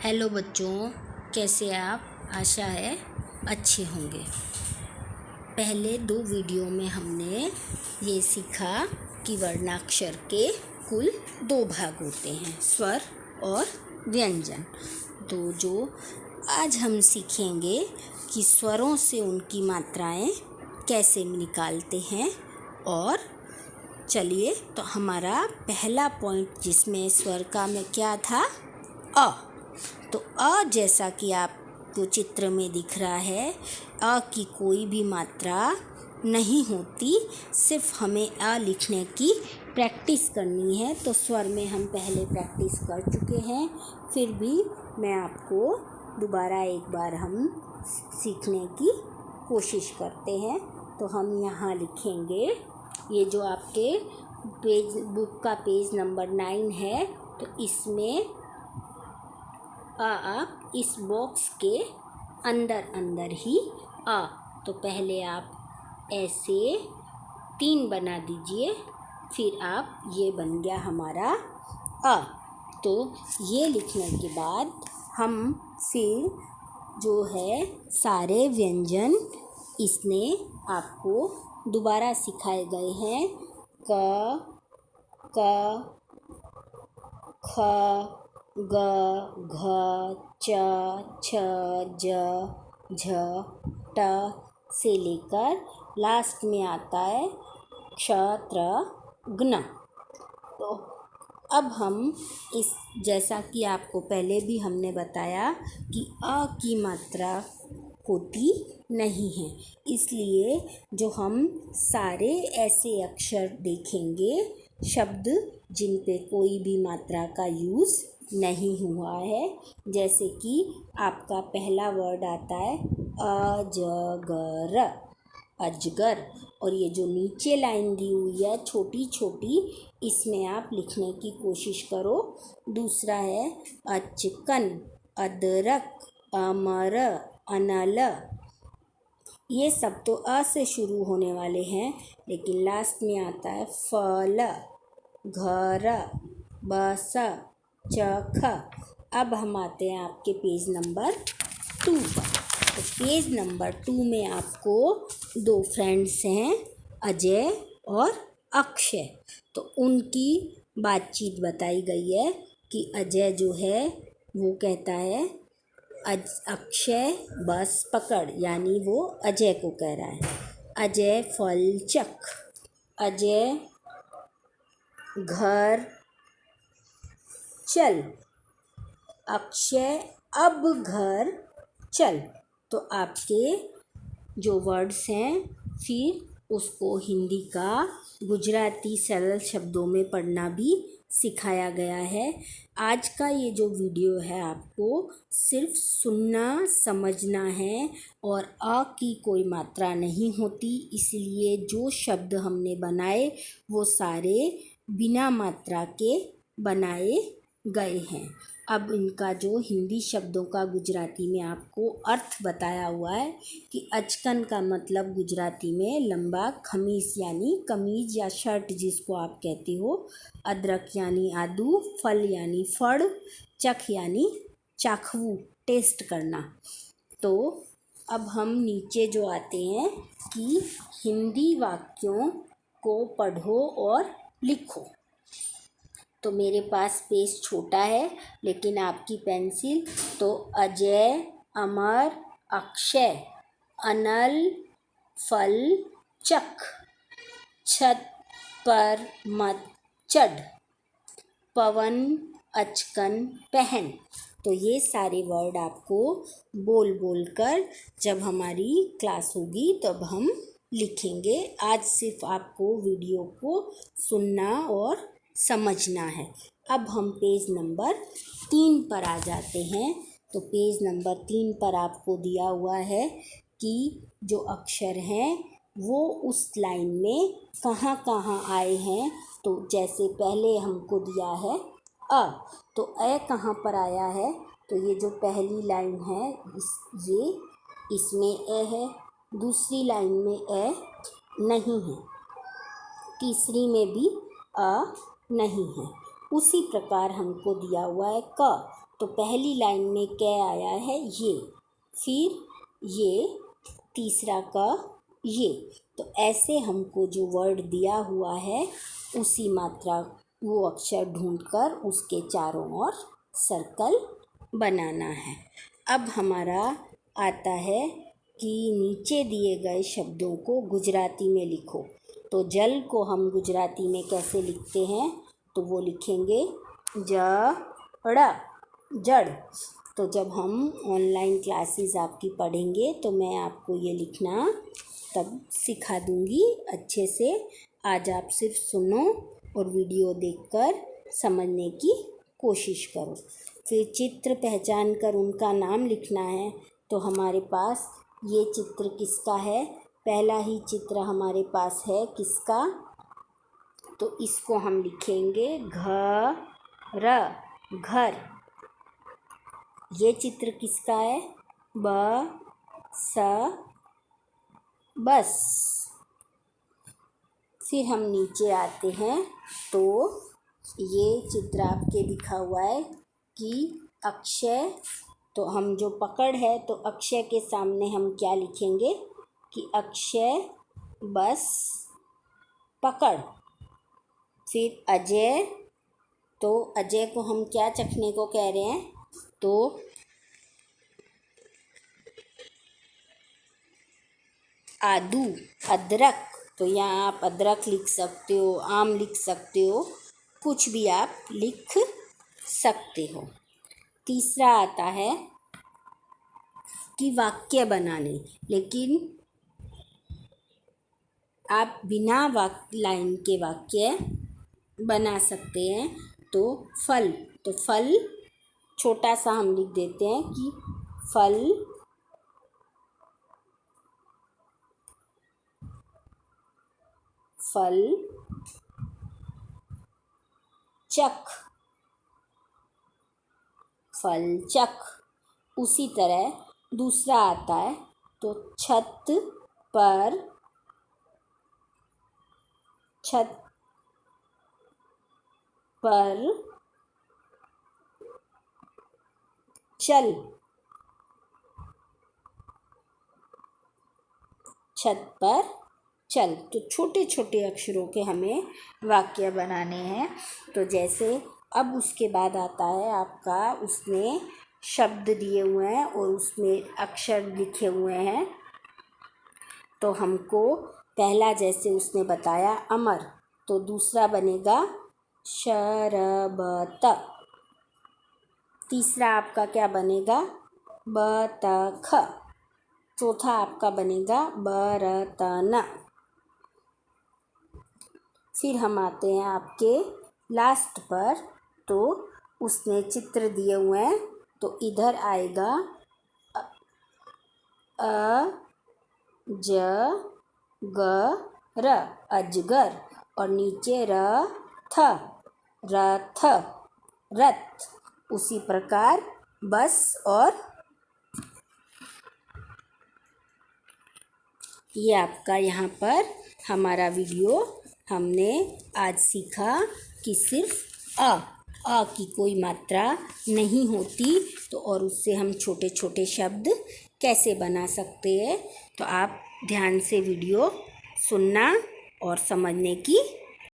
Hello बच्चों, कैसे आप? आशा है अच्छे होंगे। पहले 2 वीडियो में हमने ये सीखा कि वर्णाक्षर के कुल 2 भाग होते हैं, स्वर और व्यंजन। तो जो आज हम सीखेंगे कि स्वरों से उनकी मात्राएं कैसे निकालते हैं। और चलिए, तो हमारा पहला पॉइंट जिसमें स्वर का में क्या था, अ। तो अ जैसा कि आपको चित्र में दिख रहा है, अ की कोई भी मात्रा नहीं होती, सिर्फ हमें अ लिखने की प्रैक्टिस करनी है। तो स्वर में हम पहले प्रैक्टिस कर चुके हैं, फिर भी मैं आपको दोबारा एक बार हम सीखने की कोशिश करते हैं। तो हम यहाँ लिखेंगे, ये जो आपके बुक का पेज नंबर 9 है, तो इसमें आप इस बॉक्स के अंदर ही आ। तो पहले आप ऐसे 3 बना दीजिए, फिर आप ये बन गया हमारा अ। तो ये लिखने के बाद हम फिर जो है सारे व्यंजन इसने आपको दोबारा सिखाए गए हैं। क, ख, ग, घ, च, छ, ज, झ, ट से लेकर लास्ट में आता है क्ष, त्र, ज्ञ। तो अब हम इस, जैसा कि आपको पहले भी हमने बताया कि अ की मात्रा होती नहीं है, इसलिए जो हम सारे ऐसे अक्षर देखेंगे, शब्द जिन पे कोई भी मात्रा का यूज़ नहीं हुआ है, जैसे कि आपका पहला वर्ड आता है अजगर, अजगर। और ये जो नीचे लाइन दी हुई है छोटी छोटी, इसमें आप लिखने की कोशिश करो। दूसरा है अचकन, अदरक, अमर, अनल। ये सब तो अ से शुरू होने वाले हैं, लेकिन लास्ट में आता है फल, घर, बस, चख। अब हम आते हैं आपके पेज नंबर 2 पर। तो पेज नंबर 2 में आपको 2 फ्रेंड्स हैं, अजय और अक्षय। तो उनकी बातचीत बताई गई है कि अजय जो है वो कहता है अक्षय बस पकड़, यानी वो अजय को कह रहा है। अजय फल चख, अजय घर चल, अक्षय अब घर चल। तो आपके जो वर्ड्स हैं, फिर उसको हिंदी का गुजराती सरल शब्दों में पढ़ना भी सिखाया गया है। आज का ये जो वीडियो है, आपको सिर्फ सुनना समझना है, और अ की कोई मात्रा नहीं होती, इसलिए जो शब्द हमने बनाए वो सारे बिना मात्रा के बनाए गए हैं। अब इनका जो हिंदी शब्दों का गुजराती में आपको अर्थ बताया हुआ है कि अचकन का मतलब गुजराती में लंबा खमीस यानी कमीज या शर्ट जिसको आप कहते हो, अदरक यानी आदू, फल यानी फल, चख यानी चाखवू, टेस्ट करना। तो अब हम नीचे जो आते हैं कि हिंदी वाक्यों को पढ़ो और लिखो। तो मेरे पास पेज छोटा है, लेकिन आपकी पेंसिल, तो अजय, अमर, अक्षय, अनल, फल चख, छत पर मत चढ़, पवन अचकन पहन। तो ये सारे वर्ड आपको बोल बोल कर जब हमारी क्लास होगी तब हम लिखेंगे। आज सिर्फ आपको वीडियो को सुनना और समझना है। अब हम पेज नंबर 3 पर आ जाते हैं। तो पेज नंबर 3 पर आपको दिया हुआ है कि जो अक्षर हैं वो उस लाइन में कहाँ कहाँ आए हैं। तो जैसे पहले हमको दिया है अ, तो अ कहाँ पर आया है, तो ये जो पहली लाइन है इसमें अ है, दूसरी लाइन में अ नहीं है, तीसरी में भी अ नहीं है। उसी प्रकार हमको दिया हुआ है क, तो तो पहली लाइन में कै आया है ये, फिर ये, तीसरा का ये। तो ऐसे हमको जो वर्ड दिया हुआ है उसी मात्रा वो अक्षर ढूंढकर उसके चारों ओर सर्कल बनाना है। अब हमारा आता है कि नीचे दिए गए शब्दों को गुजराती में लिखो। तो जल को हम गुजराती में कैसे लिखते हैं, तो वो लिखेंगे जड़, जड़। तो जब हम ऑनलाइन क्लासेस आपकी पढ़ेंगे तो मैं आपको ये लिखना तब सिखा दूँगी अच्छे से। आज आप सिर्फ सुनो और वीडियो देखकर समझने की कोशिश करो। फिर चित्र पहचान कर उनका नाम लिखना है। तो हमारे पास ये चित्र किसका है, पहला ही चित्र हमारे पास है किसका, तो इसको हम लिखेंगे घर, घर। ये चित्र किसका है, बस। फिर हम नीचे आते हैं तो ये चित्र आपके लिखा हुआ है कि अक्षय, तो हम जो पकड़ है तो अक्षय के सामने हम क्या लिखेंगे कि अक्षय बस पकड़। फिर अजय, तो अजय को हम क्या चखने को कह रहे हैं, तो आदू, अदरक। तो यहाँ आप अदरक लिख सकते हो, आम लिख सकते हो, कुछ भी आप लिख सकते हो। तीसरा आता है कि वाक्य बनाने, लेकिन आप बिना लाइन के वाक्य बना सकते हैं। तो फल, तो फल छोटा सा हम लिख देते हैं कि फल चख, फल चख। उसी तरह दूसरा आता है तो छत पर चल, छत पर चल। तो छोटे छोटे अक्षरों के हमें वाक्य बनाने हैं। तो जैसे अब उसके बाद आता है आपका, उसने शब्द दिए हुए हैं और उसमें अक्षर लिखे हुए हैं। तो हमको पहला जैसे उसने बताया अमर, तो दूसरा बनेगा शरबत। तीसरा आपका क्या बनेगा, बतख। चौथा आपका बनेगा बर्तन। फिर हम आते हैं आपके लास्ट पर, तो उसने चित्र दिए हुए हैं तो इधर आएगा अजगर, अजगर। और नीचे रथ, रथ। उसी प्रकार बस। और ये आपका यहाँ पर हमारा वीडियो हमने आज सीखा कि सिर्फ आ की कोई मात्रा नहीं होती, तो और उससे हम छोटे छोटे शब्द कैसे बना सकते हैं। तो आप ध्यान से वीडियो सुनना और समझने की